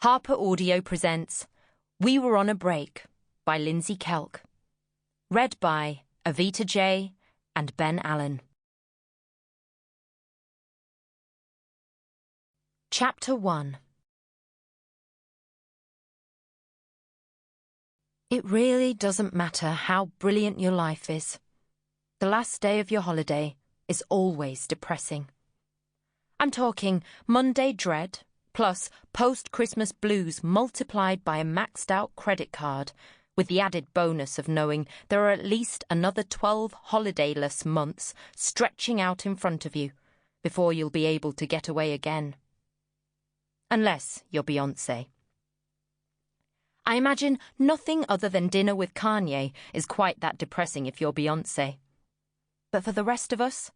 Harper Audio presents We Were on a Break by Lindsey Kelk. Read by Avita J. and Ben Allen. Chapter 1. It really doesn't matter how brilliant your life is. The last day of your holiday is always depressing. I'm talking Monday dread, plus post-Christmas blues multiplied by a maxed-out credit card, with the added bonus of knowing there are at least another 12 holidayless months stretching out in front of you before you'll be able to get away again. Unless you're Beyoncé. I imagine nothing other than dinner with Kanye is quite that depressing if you're Beyoncé. But for the rest of us,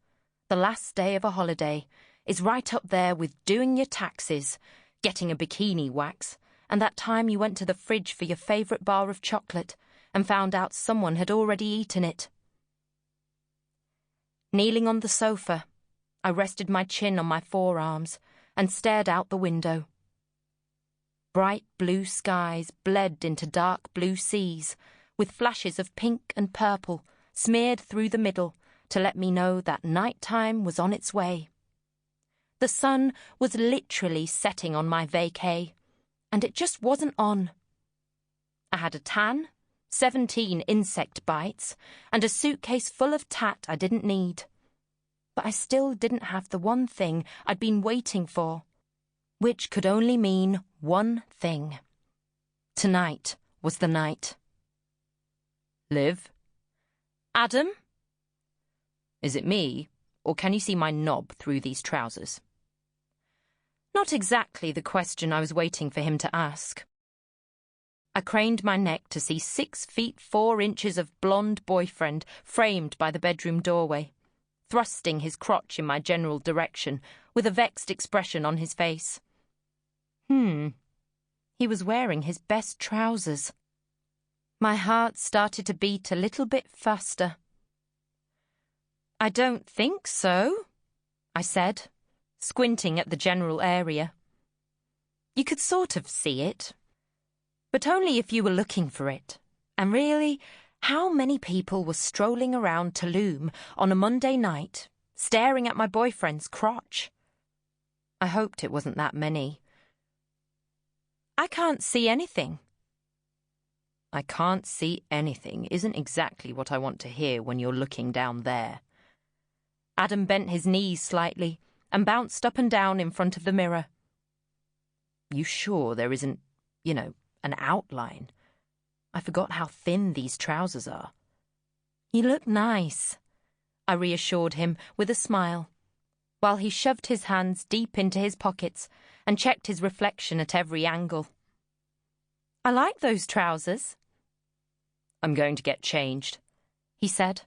the last day of a holiday is right up there with doing your taxes, getting a bikini wax, and that time you went to the fridge for your favourite bar of chocolate and found out someone had already eaten it. Kneeling on the sofa, I rested my chin on my forearms and stared out the window. Bright blue skies bled into dark blue seas, with flashes of pink and purple smeared through the middle to let me know that night time was on its way. The sun was literally setting on my vacay, and it just wasn't on. I had a tan, 17 insect bites, and a suitcase full of tat I didn't need. But I still didn't have the one thing I'd been waiting for, which could only mean one thing. Tonight was the night. Liv? Adam? Is it me, or can you see my knob through these trousers? Not exactly the question I was waiting for him to ask. I craned my neck to see 6 feet 4 inches of blonde boyfriend framed by the bedroom doorway, thrusting his crotch in my general direction with a vexed expression on his face. He was wearing his best trousers. My heart started to beat a little bit faster. I don't think so, I said, squinting at the general area. You could sort of see it, but only if you were looking for it. And really, how many people were strolling around Tulum on a Monday night, staring at my boyfriend's crotch? I hoped it wasn't that many. I can't see anything. I can't see anything isn't exactly what I want to hear when you're looking down there. Adam bent his knees slightly and bounced up and down in front of the mirror. You sure there isn't, an outline? I forgot how thin these trousers are. You look nice, I reassured him with a smile, while he shoved his hands deep into his pockets and checked his reflection at every angle. I like those trousers. I'm going to get changed, he said,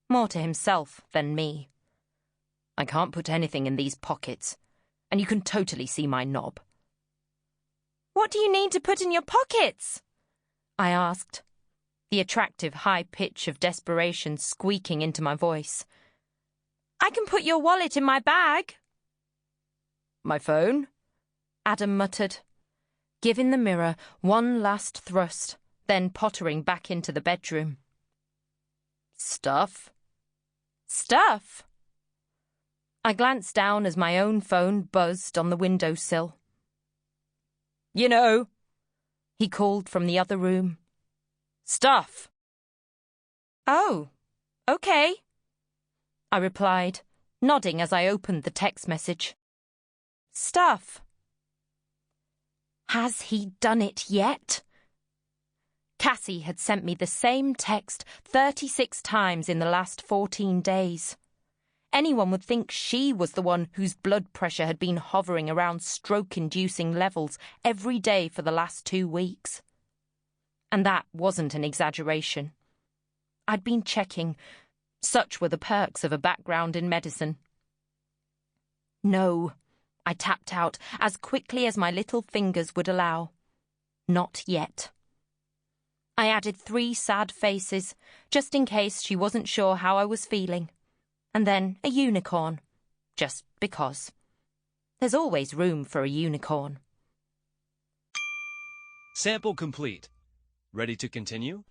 more to himself than me. I can't put anything in these pockets, and you can totally see my knob. What do you need to put in your pockets? I asked, the attractive high pitch of desperation squeaking into my voice. I can put your wallet in my bag. My phone? Adam muttered, giving the mirror one last thrust, then pottering back into the bedroom. Stuff? Stuff? I glanced down as my own phone buzzed on the windowsill. You know, he called from the other room. Stuff. Oh, okay, I replied, nodding as I opened the text message. Stuff. Has he done it yet? Cassie had sent me the same text 36 times in the last 14 days. Anyone would think she was the one whose blood pressure had been hovering around stroke-inducing levels every day for the last 2 weeks. And that wasn't an exaggeration. I'd been checking. Such were the perks of a background in medicine. No, I tapped out as quickly as my little fingers would allow. Not yet. I added 3 sad faces, just in case she wasn't sure how I was feeling. And then a unicorn, just because. There's always room for a unicorn. Sample complete. Ready to continue?